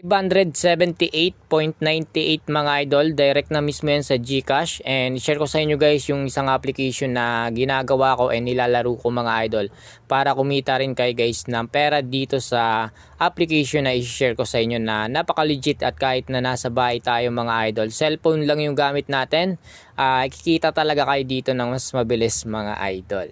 578.98 mga idol, direct na mismo yan sa GCash, and share ko sa inyo guys yung isang application na ginagawa ko and nilalaro ko mga idol para kumita rin kayo guys ng pera dito sa application na i-share ko sa inyo na napaka legit at kahit na nasa bahay tayo mga idol, cellphone lang yung gamit natin, kikita talaga kayo dito ng mas mabilis mga idol.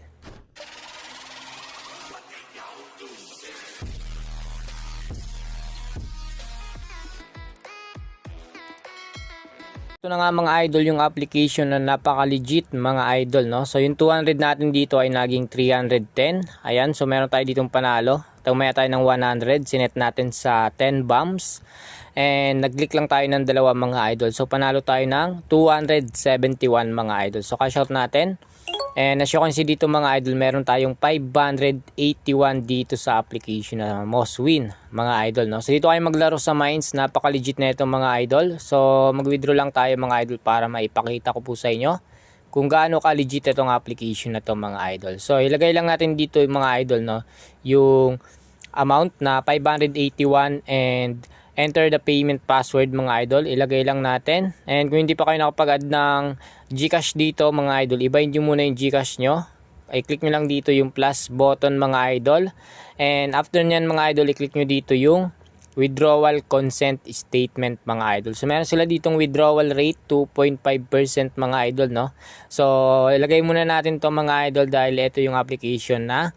Ito na nga mga idol yung application na napaka-legit mga idol, no? So yung 200 natin dito ay naging 310. Ayan, so meron tayo ditong panalo. Tumaya tayo ng 100, sinet natin sa 10 bombs. And nag-click lang tayo ng dalawa mga idol. So panalo tayo ng 271 mga idol. So cash out natin. And as you can see dito mga idol, meron tayong 581 dito sa application na most win mga idol, no? So dito kayo maglaro sa mines, napaka-legit na ito mga idol. So mag-withdraw lang tayo mga idol para maipakita ko po sa inyo kung gaano ka-legit itong application na to mga idol. So ilagay lang natin dito yung mga idol, no, yung amount na 581 and enter the payment password mga idol, ilagay lang natin. And kung hindi pa kayo nakapag-add ng GCash dito mga idol, ibahin nyo muna yung GCash nyo. I-click nyo lang dito yung plus button mga idol. And after nyan mga idol, i-click nyo dito yung withdrawal consent statement mga idol. So meron sila ditong withdrawal rate 2.5% mga idol, no. So ilagay muna natin to mga idol dahil ito yung application na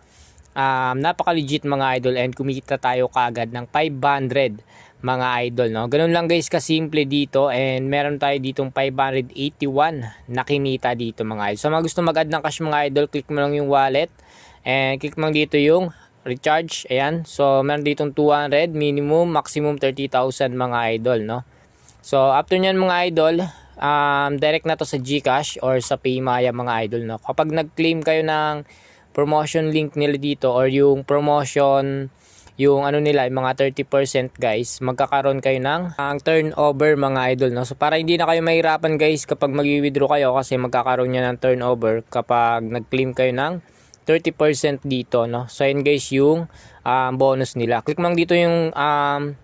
napaka-legit mga idol and kumita tayo kaagad ng 500 mga idol, no. Ganun lang guys kasimple dito, and meron tayo ditong 581 na kinita dito mga idol. So mga gusto mag-add ng cash mga idol, click mo lang yung wallet and click mo dito yung recharge. Ayan, so meron ditong 200 minimum, maximum 30,000 mga idol, no. So after nyan mga idol, direct na to sa GCash or sa Paymaya mga idol, no. Kapag nag-claim kayo ng promotion link nila dito or yung promotion, yung ano nila, yung mga 30% guys, magkakaroon kayo ng turnover mga idol, no. So para hindi na kayo mahirapan guys kapag mag-withdraw kayo, kasi magkakaroon nyo ng turnover kapag nag-claim kayo ng 30% dito, no. So yun guys yung bonus nila. Click mo lang dito yung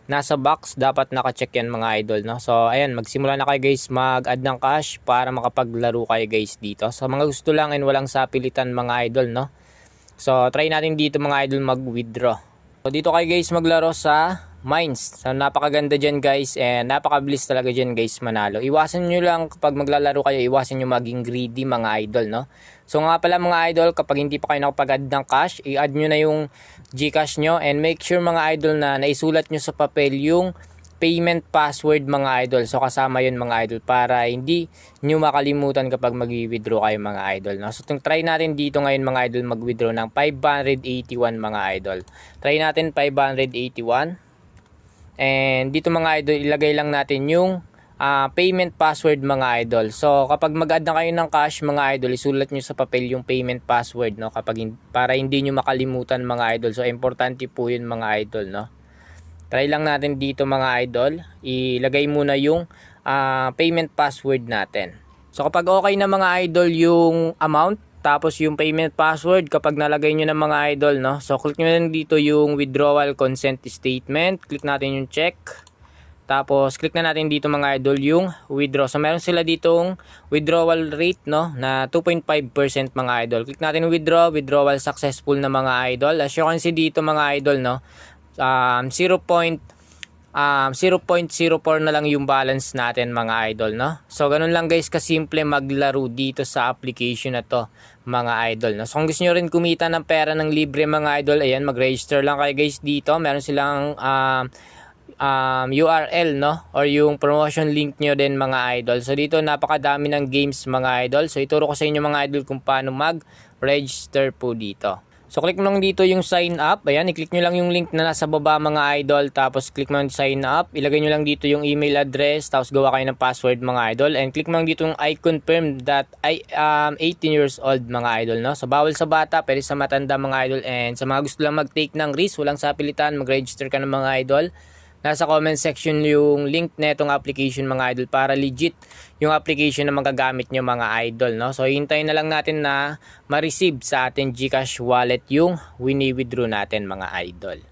nasa box, dapat naka-check yan mga idol, no. So ayan, magsimula na kayo guys mag-add ng cash para makapaglaro kayo guys dito. So mga gusto lang and walang sapilitan mga idol, no. So try natin dito mga idol mag-withdraw. So dito kayo guys maglaro sa mines. So napakaganda dyan guys, and napakabilis talaga dyan guys manalo. Iwasan nyo lang kapag maglalaro kayo, iwasan nyo maging greedy mga idol, no. So nga pala mga idol, kapag hindi pa kayo nakapag-add ng cash, i-add nyo na yung GCash nyo, and make sure mga idol na naisulat nyo sa papel yung payment password mga idol. So kasama yun mga idol para hindi nyo makalimutan kapag mag-withdraw kayo mga idol, no? So try natin dito ngayon mga idol mag-withdraw ng 581 mga idol. Try natin 581. And dito mga idol, ilagay lang natin yung payment password mga idol. So kapag mag-add na kayo ng cash mga idol, isulat nyo sa papel yung payment password, no? Para hindi nyo makalimutan mga idol. So importante po yun mga idol, no? Try lang natin dito mga idol, ilagay muna yung payment password natin. So kapag okay na mga idol yung amount, tapos yung payment password, kapag nalagay nyo na mga idol, no, so click nyo lang dito yung withdrawal consent statement, click natin yung check. Tapos click na natin dito mga idol yung withdraw. So meron sila ditong withdrawal rate, no, na 2.5% mga idol. Click natin withdraw, withdrawal successful na mga idol. As you can see dito mga idol, no, 0.04 na lang yung balance natin mga idol, no. So ganun lang guys kasimple maglaro dito sa application na to mga idol, no. So kung gusto nyo rin kumita ng pera ng libre mga idol, ayan, mag-register lang kayo guys dito. Meron silang URL, no, or yung promotion link nyo din mga idol. So dito napakadami ng games mga idol. So ituro ko sa inyo mga idol kung paano mag-register po dito. So click mo lang dito yung sign up. Ayan, i-click nyo lang yung link na nasa baba mga idol. Tapos click mo lang sign up. Ilagay nyo lang dito yung email address. Tapos gawa kayo ng password mga idol. And click mo lang dito yung I confirm that I am 18 years old mga idol, no. So bawal sa bata, pwede sa matanda mga idol. And sa mga gusto lang mag-take ng risk, walang sapilitan, mag-register ka ng mga idol. Nasa comment section yung link na itong application mga idol para legit yung application na magagamit nyo mga idol, no. So hintayin na lang natin na ma-receive sa ating GCash wallet yung wini-withdraw natin mga idol.